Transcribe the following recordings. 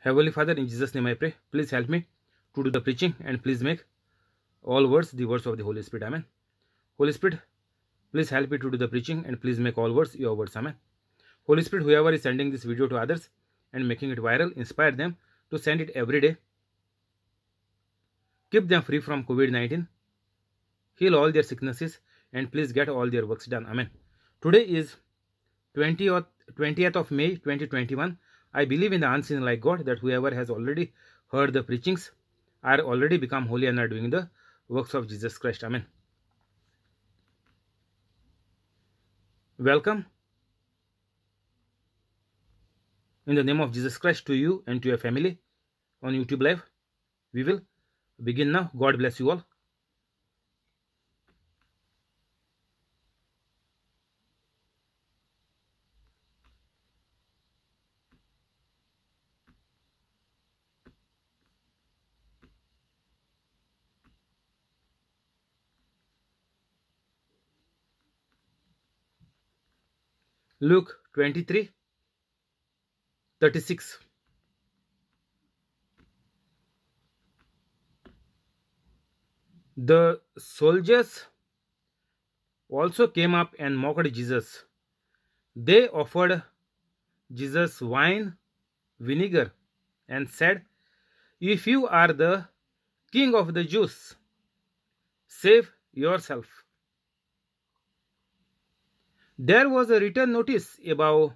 Heavenly Father, in Jesus' name I pray. Please help me to do the preaching and please make all words the words of the Holy Spirit. Amen. Holy Spirit, please help me to do the preaching and please make all words your words. Amen. Holy Spirit, whoever is sending this video to others and making it viral, inspire them to send it every day. Keep them free from COVID-19. Heal all their sicknesses and please get all their works done. Amen. Today is 20th of May 2021. I believe in the unseen like God, that whoever has already heard the preachings are already become holy and are doing the works of Jesus Christ. Amen. Welcome in the name of Jesus Christ to you and to your family on YouTube Live. We will begin now. God bless you all. Luke 23:36. The soldiers also came up and mocked Jesus. They offered Jesus wine, vinegar, and said, "If you are the king of the Jews, save yourself." There was a written notice above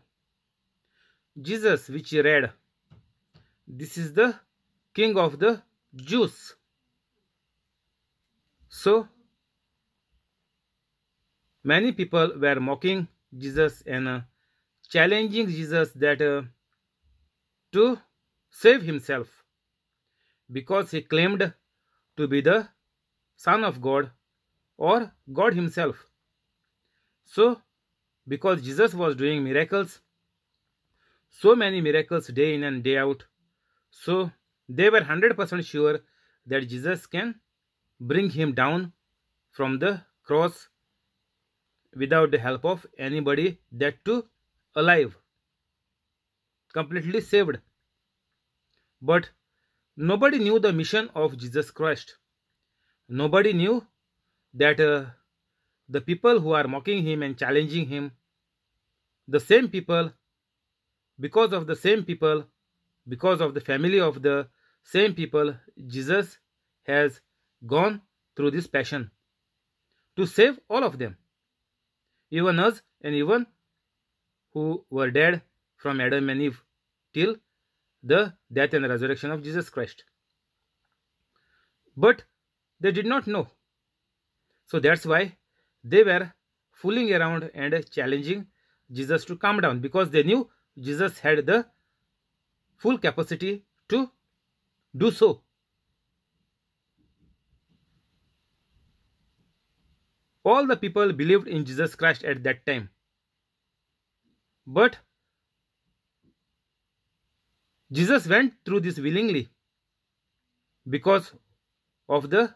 Jesus which read, "This is the king of the Jews." So many people were mocking Jesus and challenging Jesus that to save himself, because he claimed to be the Son of God or God himself. So because Jesus was doing miracles, so many miracles day in and day out, so they were 100% sure that Jesus can bring him down from the cross without the help of anybody, that too alive, completely saved. But nobody knew the mission of Jesus Christ. Nobody knew that the people who are mocking him and challenging him, the same people, because of the same people, because of the family of the same people, Jesus has gone through this passion to save all of them, even us and even who were dead from Adam and Eve till the death and resurrection of Jesus Christ. But they did not know. So that's why they were fooling around and challenging Jesus to calm down, because they knew Jesus had the full capacity to do so. All the people believed in Jesus Christ at that time. But Jesus went through this willingly because of the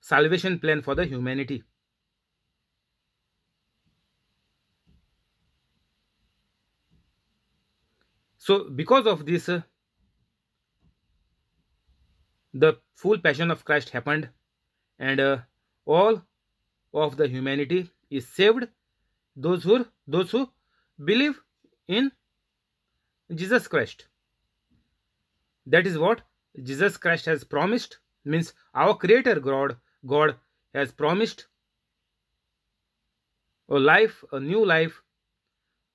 salvation plan for the humanity. So because of this, the full passion of Christ happened, and all of the humanity is saved, those who believe in Jesus Christ. That is what Jesus Christ has promised, means our creator God has promised a life, a new life,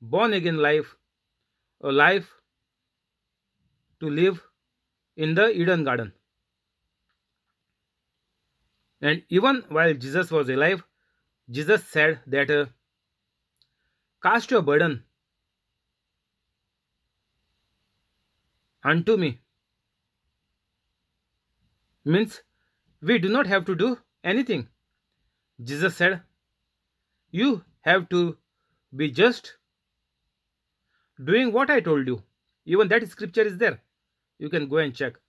born again life, a life to live in the Eden garden. And even while Jesus was alive, Jesus said that cast your burden unto me. Means we do not have to do anything. Jesus said, you have to be just doing what I told you. Even that scripture is there. You can go and check.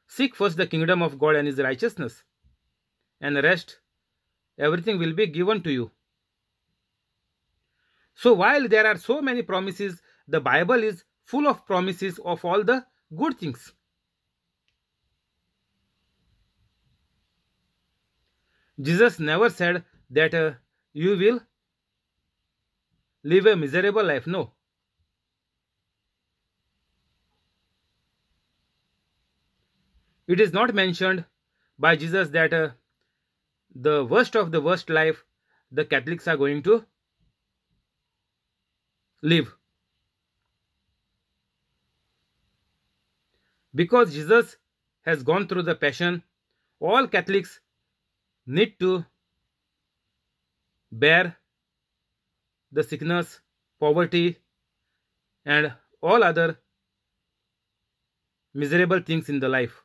Seek first the kingdom of God and his righteousness, and the rest, everything will be given to you. So while there are so many promises, the Bible is full of promises of all the good things. Jesus never said that you will live a miserable life. No. It is not mentioned by Jesus that the worst of the worst life the Catholics are going to live. Because Jesus has gone through the passion, all Catholics need to bear the sickness, poverty, and all other miserable things in the life.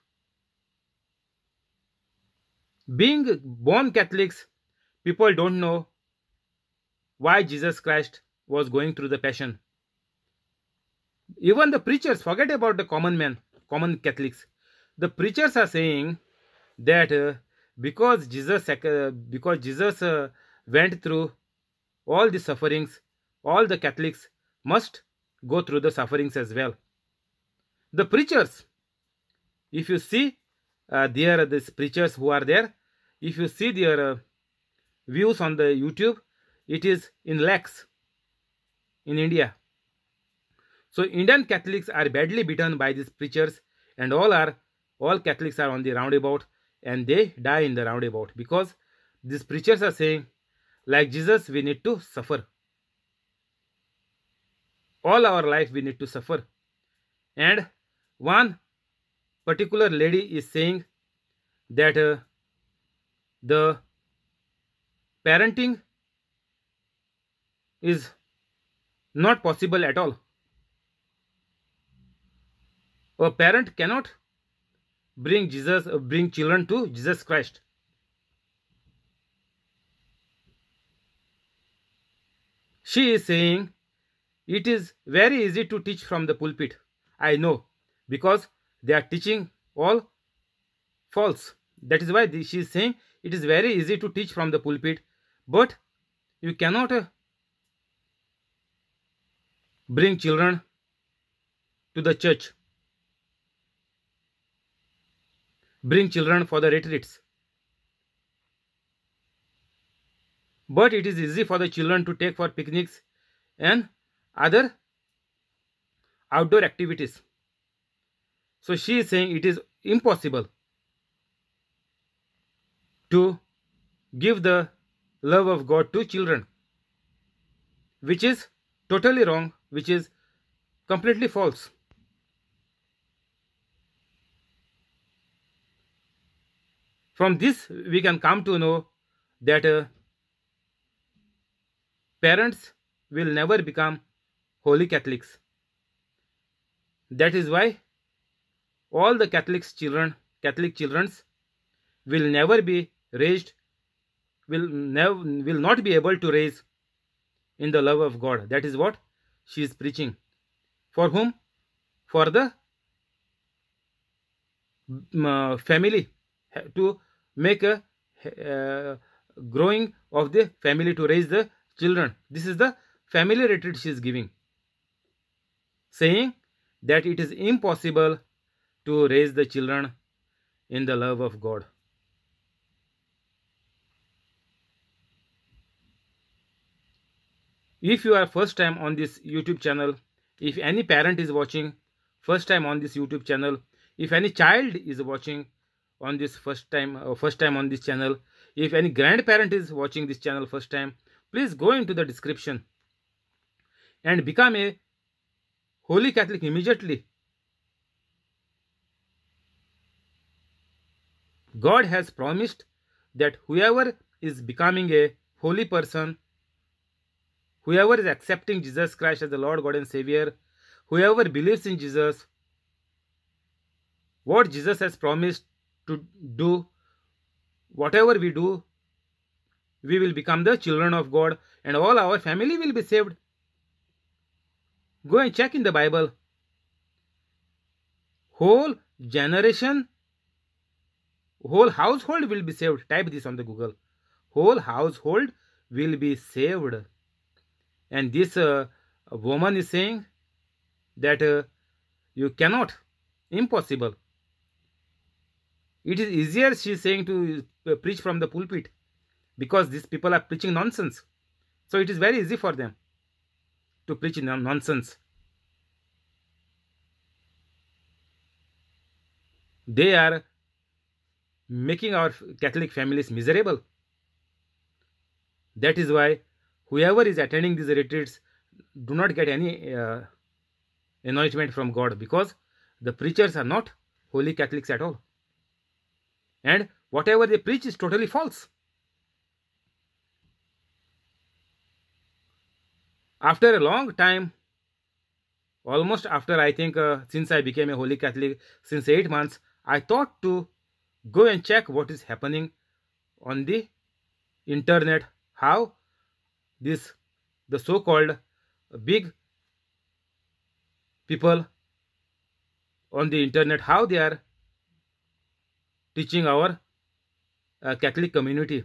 Being born Catholics, people don't know why Jesus Christ was going through the passion. Even the preachers, forget about the common man, common Catholics. The preachers are saying that because Jesus went through all the sufferings, all the Catholics must go through the sufferings as well. The preachers, if you see these preachers who are there, if you see their views on the YouTube, it is in lakhs in India. So Indian Catholics are badly beaten by these preachers, and all Catholics are on the roundabout, and they die in the roundabout because these preachers are saying, like Jesus, we need to suffer. All our life we need to suffer. And one particular lady is saying that the parenting is not possible at all. A parent cannot bring children to Jesus Christ. She is saying it is very easy to teach from the pulpit. I know, because they are teaching all false. That is why she is saying it is very easy to teach from the pulpit, but you cannot bring children to the church, bring children for the retreats. But it is easy for the children to take for picnics and other outdoor activities. So she is saying it is impossible to give the love of God to children, which is totally wrong, which is completely false. From this, we can come to know that parents will never become holy Catholics. That is why all the Catholic children will never be raised, will not be able to raise in the love of God. That is what she is preaching. For whom? For the family, to make a growing of the family, to raise the children. This is the family retreat she is giving, saying that it is impossible to raise the children in the love of God. If you are first time on this YouTube channel, if any parent is watching first time on this YouTube channel, if any child is watching on this first time on this channel, if any grandparent is watching this channel first time, please go into the description and become a holy Catholic immediately. God has promised that whoever is becoming a holy person, whoever is accepting Jesus Christ as the Lord, God and Savior, whoever believes in Jesus, what Jesus has promised to do, whatever we do, we will become the children of God and all our family will be saved. Go and check in the Bible. Whole generation, whole household will be saved. Type this on the Google. Whole household will be saved. And this woman is saying that you cannot, impossible. It is easier, she is saying, to preach from the pulpit, because these people are preaching nonsense. So it is very easy for them to preach nonsense. They are making our Catholic families miserable. That is why whoever is attending these retreats do not get any anointment from God, because the preachers are not holy Catholics at all. And whatever they preach is totally false. After a long time, almost after, I think, since I became a holy Catholic, since 8 months, I thought to go and check what is happening on the internet, how the so-called big people on the internet, how they are teaching our Catholic community.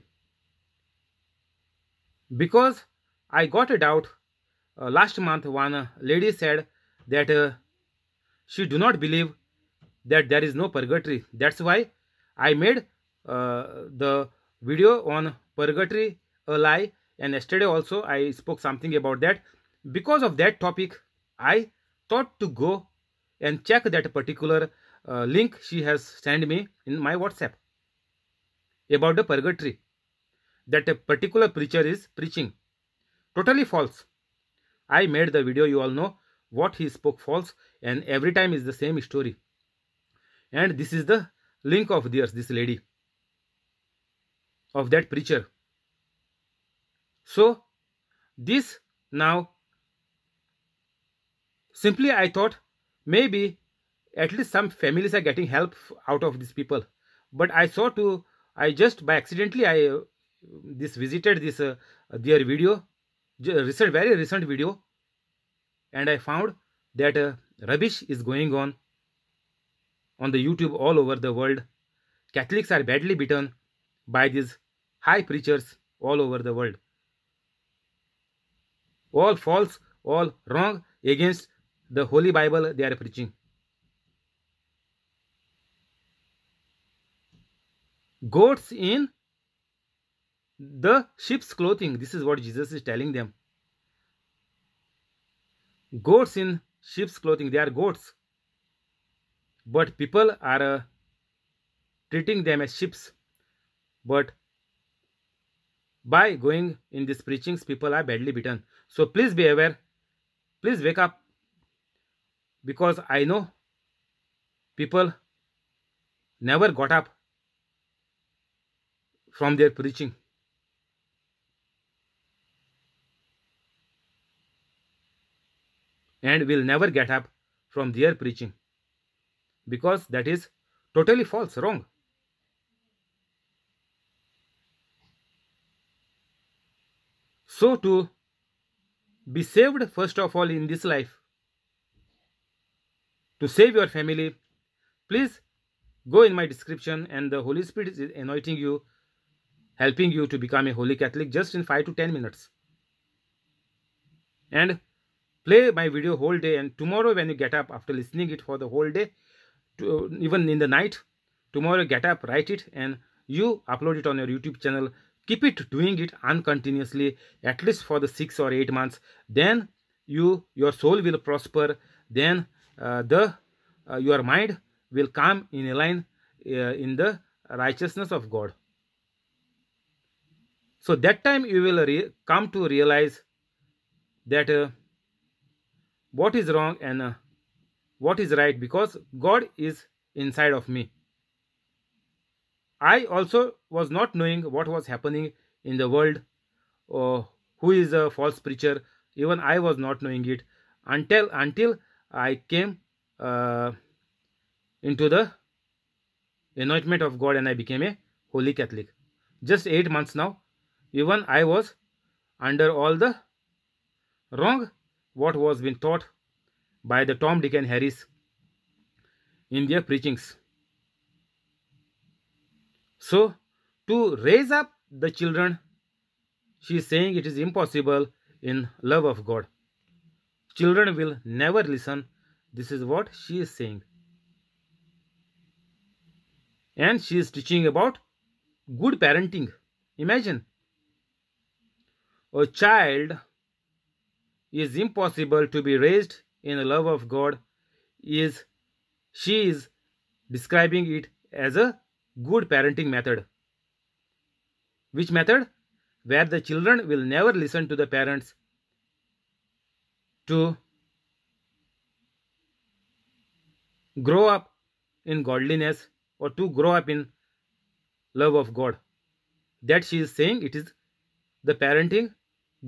Because I got a doubt. Last month, one lady said that she do not believe that there is no purgatory. That's why I made the video on purgatory, a lie, and yesterday also I spoke something about that. Because of that topic, I thought to go and check that particular link she has sent me in my WhatsApp about the purgatory that a particular preacher is preaching. Totally false. I made the video, you all know what he spoke false, and every time is the same story. And this is the link of theirs, this lady, of that preacher. So this now, simply I thought maybe at least some families are getting help out of these people. But I saw I just by accidentally I visited this their video, very recent video, and I found that rubbish is going on the YouTube all over the world. Catholics are badly beaten by these high preachers all over the world. All false, all wrong against the Holy Bible they are preaching. Goats in the sheep's clothing. This is what Jesus is telling them. Goats in sheep's clothing. They are goats. But people are treating them as sheep. But by going in these preachings, people are badly beaten. So please be aware. Please wake up. Because I know people never got up from their preaching. And will never get up from their preaching. Because that is totally false, wrong. So to be saved, first of all, in this life, to save your family, please go in my description, and the Holy Spirit is anointing you, helping you to become a holy Catholic just in 5 to 10 minutes. And play my video whole day, and tomorrow when you get up after listening it for the whole day, even in the night, tomorrow get up, write it, and you upload it on your YouTube channel. Keep it doing it uncontinuously, at least for the 6 or 8 months. Then your soul will prosper. Then your mind will come in a line in the righteousness of God. So that time you will come to realize that what is wrong and what is right, because God is inside of me. I also was not knowing what was happening in the world, who is a false preacher. Even I was not knowing it until I came into the anointment of God and I became a holy Catholic. Just 8 months now. Even I was under all the wrong what was being taught by the Tom, Dick and Harris in their preachings. So to raise up the children, she is saying it is impossible in love of God. Children will never listen This is what she is saying. And she is teaching about good parenting. Imagine, a child is impossible to be raised in the love of God. Is She is describing it as a good parenting method. Which method? Where the children will never listen to the parents to grow up in godliness or to grow up in love of God. That she is saying it is the parenting,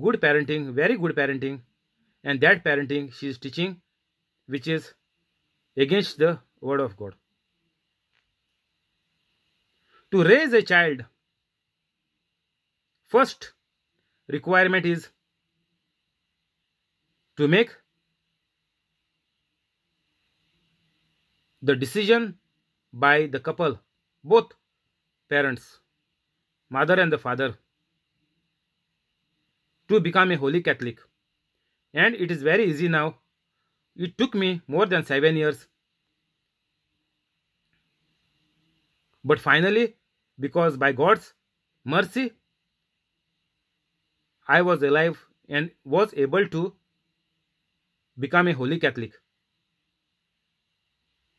good parenting, very good parenting, and that parenting she is teaching which is against the word of God. To raise a child, first requirement is to make the decision by the couple, both parents, mother and the father, to become a holy Catholic. And it is very easy now. It took me more than 7 years. But finally, because by God's mercy, I was alive and was able to become a holy Catholic.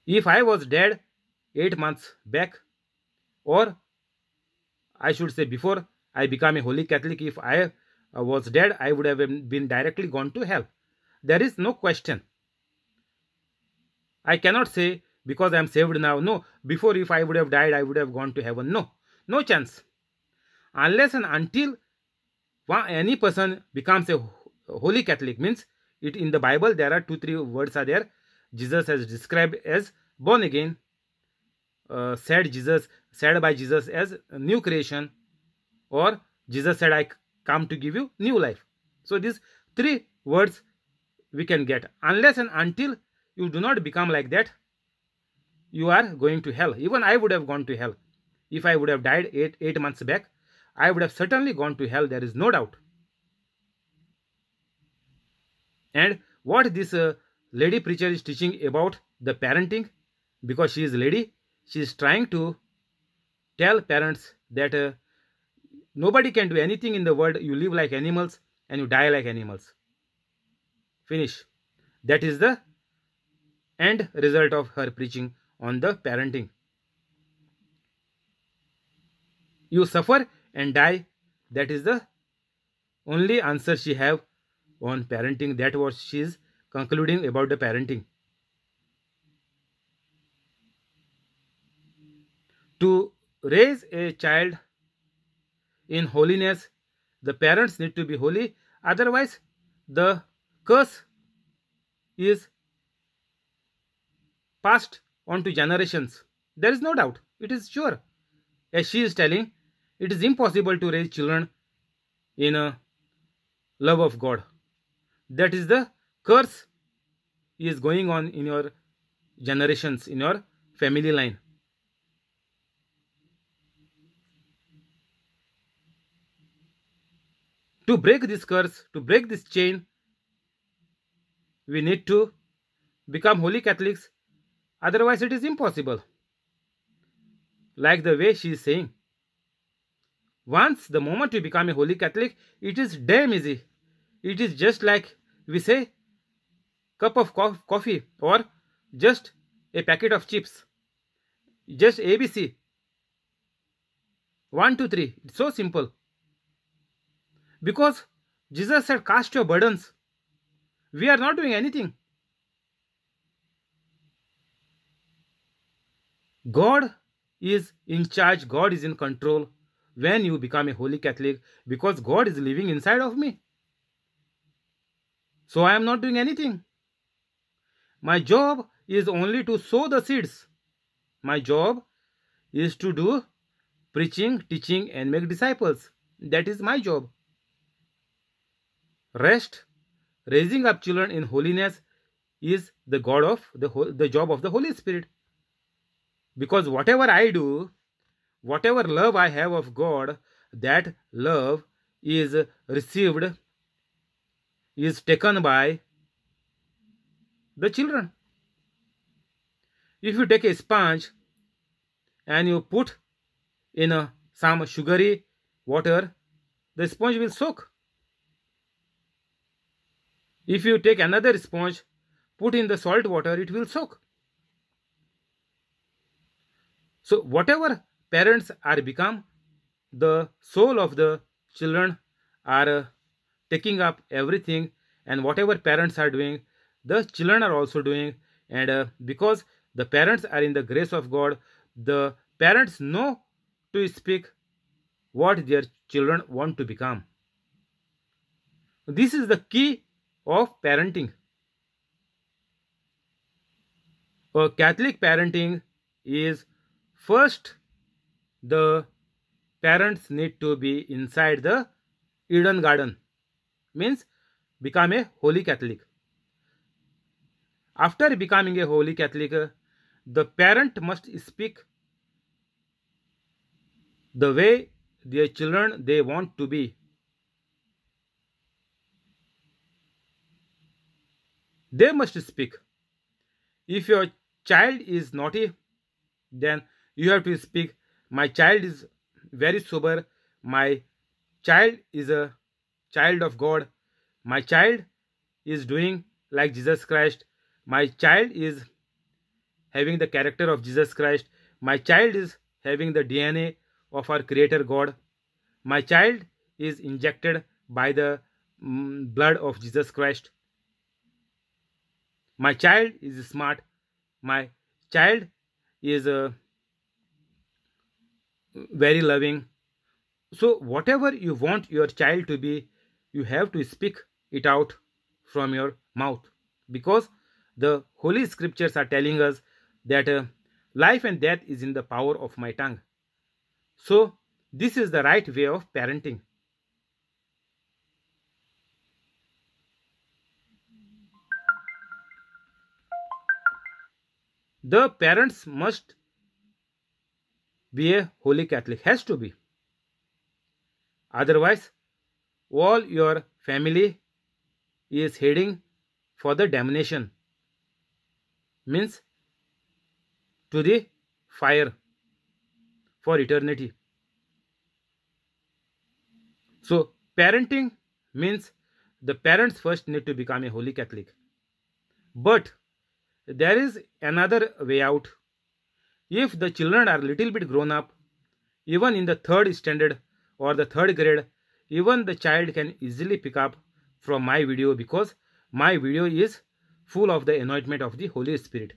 If I was dead 8 months back, or I should say before I became a holy Catholic, if I was dead, I would have been directly gone to hell. There is no question. I cannot say because I am saved now. No, before if I would have died, I would have gone to heaven. No, no chance. Unless and until any person becomes a holy Catholic, means it in the Bible there are 2-3 words are there. Jesus has described as born again, said by Jesus as a new creation, or Jesus said I come to give you new life. So these 3 words we can get. Unless and until you do not become like that, you are going to hell. Even I would have gone to hell. If I would have died 8 months back, I would have certainly gone to hell. There is no doubt. And what this lady preacher is teaching about the parenting, because she is a lady, she is trying to tell parents that nobody can do anything in the world. You live like animals and you die like animals. Finish. That is the end result of her preaching on the parenting. You suffer and die. That is the only answer she have on parenting. That was she is concluding about the parenting. To raise a child in holiness, the parents need to be holy. Otherwise, the curse is passed on to generations. There is no doubt. It is sure. As she is telling, it is impossible to raise children in a love of God. That is the curse is going on in your generations, in your family line. To break this curse, to break this chain, we need to become holy Catholics. Otherwise, it is impossible. Like the way she is saying. Once the moment you become a holy Catholic, it is damn easy. It is just like we say, cup of coffee or just a packet of chips. Just ABC. 1, 2, 3. It's so simple. Because Jesus said, cast your burdens. We are not doing anything. God is in charge. God is in control when you become a holy Catholic, because God is living inside of me. So I am not doing anything. My job is only to sow the seeds. My job is to do preaching, teaching and make disciples. That is my job. Rest, raising up children in holiness is the job of the Holy Spirit. Because whatever I do, whatever love I have of God, that love is taken by the children. If you take a sponge and you put in some sugary water, the sponge will soak. If you take another sponge, put in the salt water, it will soak. So whatever parents are become, the soul of the children are taking up everything, and whatever parents are doing, the children are also doing. And because the parents are in the grace of God, the parents know to speak what their children want to become. This is the key of parenting. A Catholic parenting is, first, the parents need to be inside the Eden garden, means become a holy Catholic. After becoming a holy Catholic, the parent must speak the way their children they want to be. They must speak. If your child is naughty, then you have to speak, my child is very sober, my child is a child of God, my child is doing like Jesus Christ, my child is having the character of Jesus Christ, my child is having the DNA of our creator God, my child is injected by the blood of Jesus Christ, my child is smart, my child is very loving. So whatever you want your child to be, you have to speak it out from your mouth, because the holy scriptures are telling us that life and death is in the power of my tongue. So this is the right way of parenting. The parents must be a holy Catholic, has to be. Otherwise, all your family is heading for the damnation, means to the fire for eternity. So parenting means the parents first need to become a holy Catholic. But there is another way out. If the children are little bit grown up, even in the third standard or the third grade, even the child can easily pick up from my video, because my video is full of the anointment of the Holy Spirit.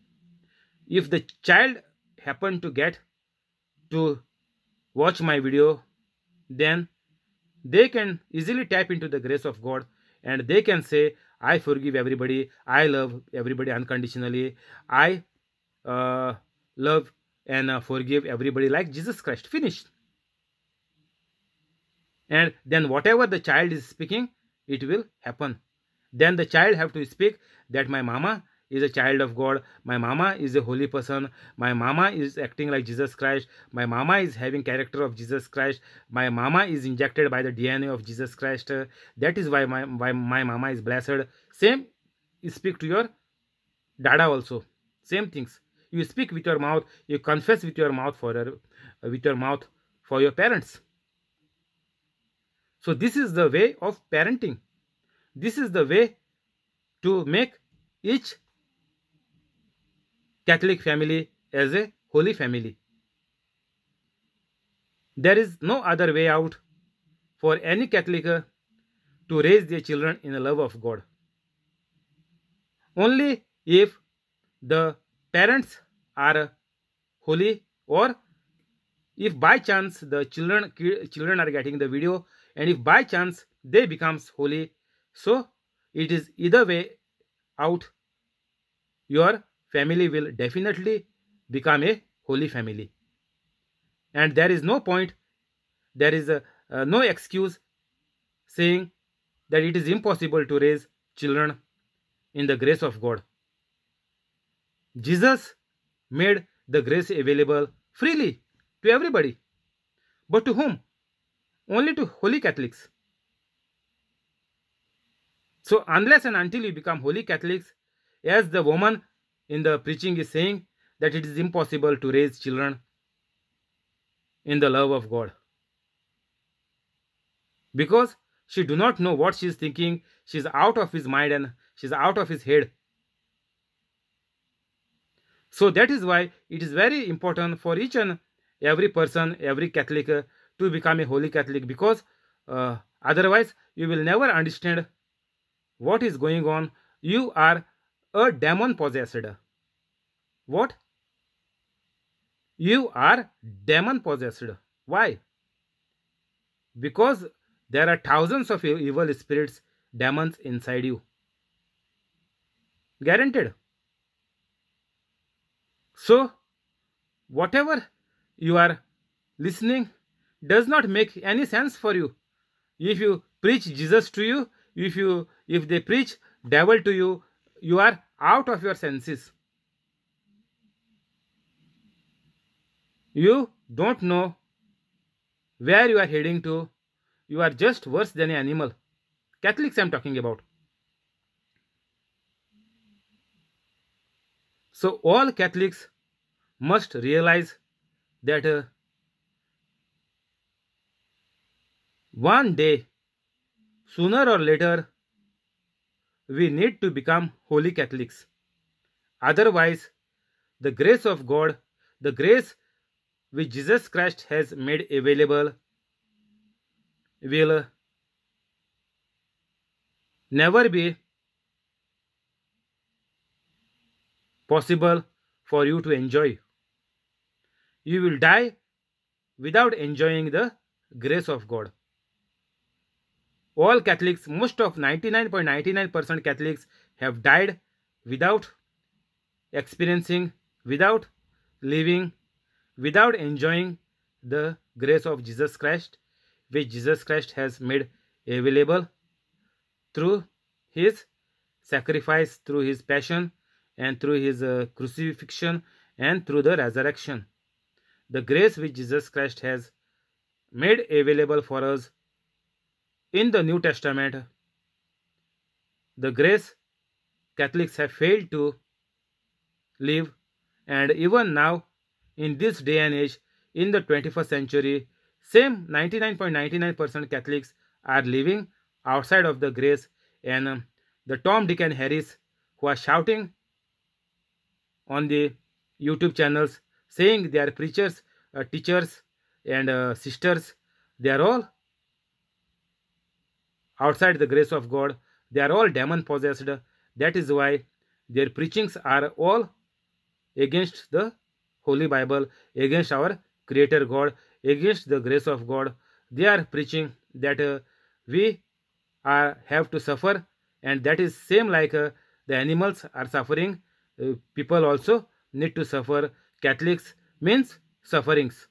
If the child happen to get to watch my video, then they can easily tap into the grace of God, and they can say, I forgive everybody, I love everybody unconditionally, I love and forgive everybody like Jesus Christ. Finished. And then whatever the child is speaking, it will happen. Then the child have to speak that my mama is a child of God, my mama is a holy person, my mama is acting like Jesus Christ, my mama is having character of Jesus Christ, my mama is injected by the DNA of Jesus Christ, that is why my mama is blessed. Same speak to your dada also, same things. You speak with your mouth, you confess with your mouth for your parents. So this is the way of parenting. This is the way to make each Catholic family as a holy family. There is no other way out for any Catholic to raise their children in the love of God. Only if the parents are holy, or if by chance the children are getting the video, and if by chance they becomes holy, so it is either way out, your family will definitely become a holy family. And there is no point, there is no excuse saying that it is impossible to raise children in the grace of God. Jesus made the grace available freely to everybody. But to whom? Only to holy Catholics. So unless and until you become holy Catholics, as the woman in the preaching is saying, that it is impossible to raise children in the love of God, because she do not know what she is thinking. She is out of his mind and she is out of his head. So that is why it is very important for each and every person, every Catholic, to become a holy Catholic, because otherwise you will never understand what is going on. You are a demon possessed. What? You are demon possessed. Why? Because there are thousands of evil spirits, demons inside you. Guaranteed. So, whatever you are listening does not make any sense for you. If you preach Jesus to you, if they preach devil to you, you are out of your senses. You don't know where you are heading to. You are just worse than an animal. Catholics I am talking about. So all Catholics must realize that one day, sooner or later, we need to become holy Catholics. Otherwise, the grace of God, the grace which Jesus Christ has made available, will never be possible for you to enjoy. You will die without enjoying the grace of God. All Catholics, most of 99.99% Catholics have died without experiencing, without living, without enjoying the grace of Jesus Christ, which Jesus Christ has made available through his sacrifice, through his passion, and through his crucifixion, and through the resurrection. The grace which Jesus Christ has made available for us in the New Testament, the grace Catholics have failed to live, and even now in this day and age, in the 21st century, same 99.99% Catholics are living outside of the grace, and the Tom, Dick and Harris who are shouting on the YouTube channels saying they are preachers, teachers and sisters, they are all outside the grace of God. They are all demon possessed. That is why their preachings are all against the Holy Bible, against our Creator God, against the grace of God. They are preaching that we have to suffer, and that is same like the animals are suffering. People also need to suffer. Catholics means sufferings.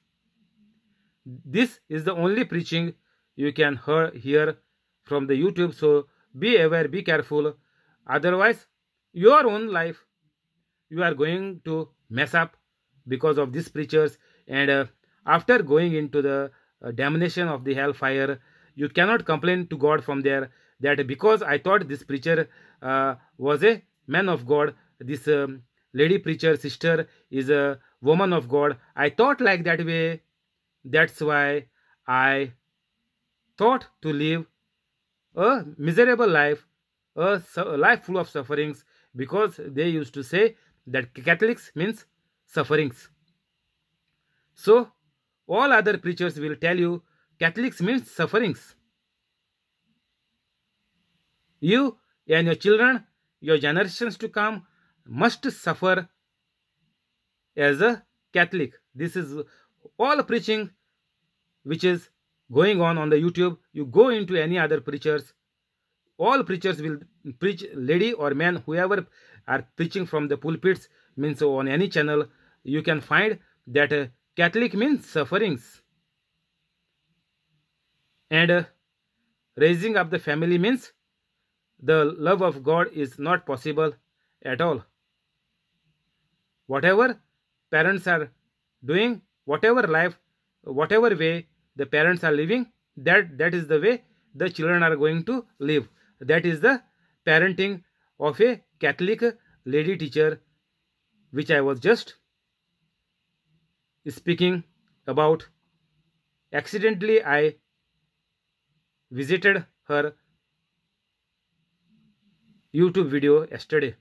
This is the only preaching you can hear from the YouTube. So be aware, be careful. Otherwise, your own life you are going to mess up because of these preachers. And after going into the damnation of the hellfire, you cannot complain to God from there that because I thought this preacher was a man of God, this lady preacher sister is a woman of God, I thought like that way, that's why I thought to live a miserable life, a life full of sufferings, because they used to say that Catholics means sufferings. So all other preachers will tell you Catholics means sufferings. You and your children, your generations to come, must suffer as a Catholic. This is all preaching which is going on the YouTube. You go into any other preachers, all preachers will preach, lady or man, whoever are preaching from the pulpits, means on any channel, you can find that Catholic means sufferings. And raising up the family means the love of God is not possible at all. Whatever parents are doing, whatever life, whatever way the parents are living, that is the way the children are going to live. That is the parenting of a Catholic lady teacher which I was just speaking about accidentally I visited her YouTube video yesterday.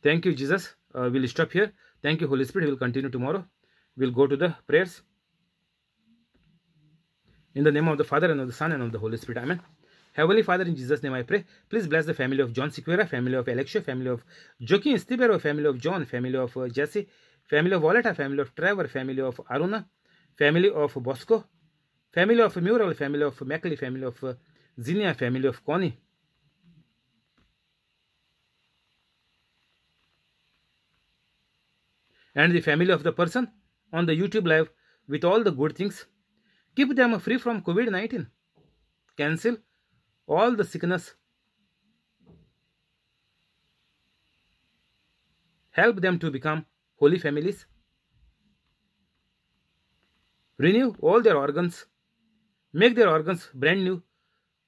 Thank you, Jesus. We'll stop here. Thank you, Holy Spirit. We'll continue tomorrow. We'll go to the prayers. In the name of the Father, and of the Son, and of the Holy Spirit. Amen. Heavenly Father, in Jesus' name I pray. Please bless the family of John Sequeira, family of Alexio, family of Joaquin Estibero, family of John, family of Jesse, family of Voleta, family of Trevor, family of Aruna, family of Bosco, family of Mural, family of Mackley, family of Zinnia, family of Connie. And the family of the person on the YouTube live with all the good things. Keep them free from COVID-19. Cancel all the sickness. Help them to become holy families. Renew all their organs. Make their organs brand new.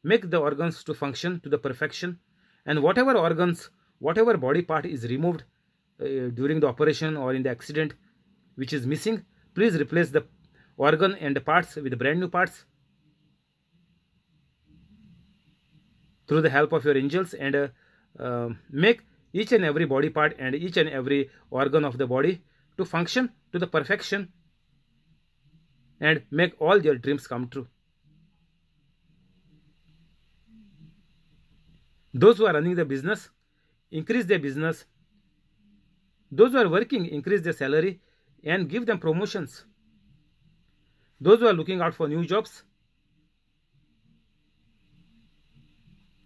Make the organs to function to the perfection. And whatever organs, whatever body part is removed during the operation or in the accident which is missing, please replace the organ and the parts with brand new parts through the help of your angels, and make each and every body part and each and every organ of the body to function to the perfection, and make all your dreams come true. Those who are running the business, increase their business. Those who are working, increase their salary and give them promotions. Those who are looking out for new jobs,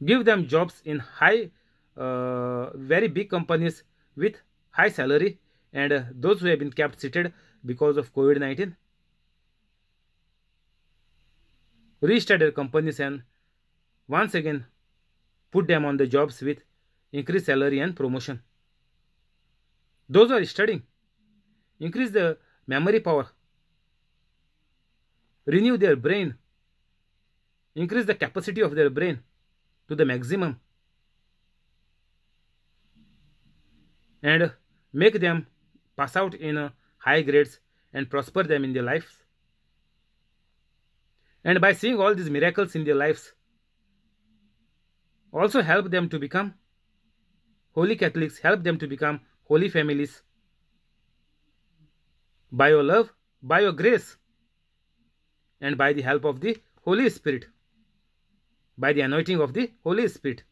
give them jobs in high, very big companies with high salary. And those who have been kept seated because of COVID-19, restart their companies and once again put them on the jobs with increased salary and promotion. Those who are studying, increase the memory power, renew their brain, increase the capacity of their brain to the maximum, and make them pass out in high grades and prosper them in their lives. And by seeing all these miracles in their lives, also help them to become holy Catholics, help them to become holy families by your love, by your grace, and by the help of the Holy Spirit, by the anointing of the Holy Spirit.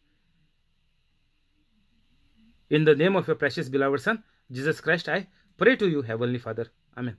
In the name of your precious beloved Son, Jesus Christ, I pray to you, Heavenly Father. Amen.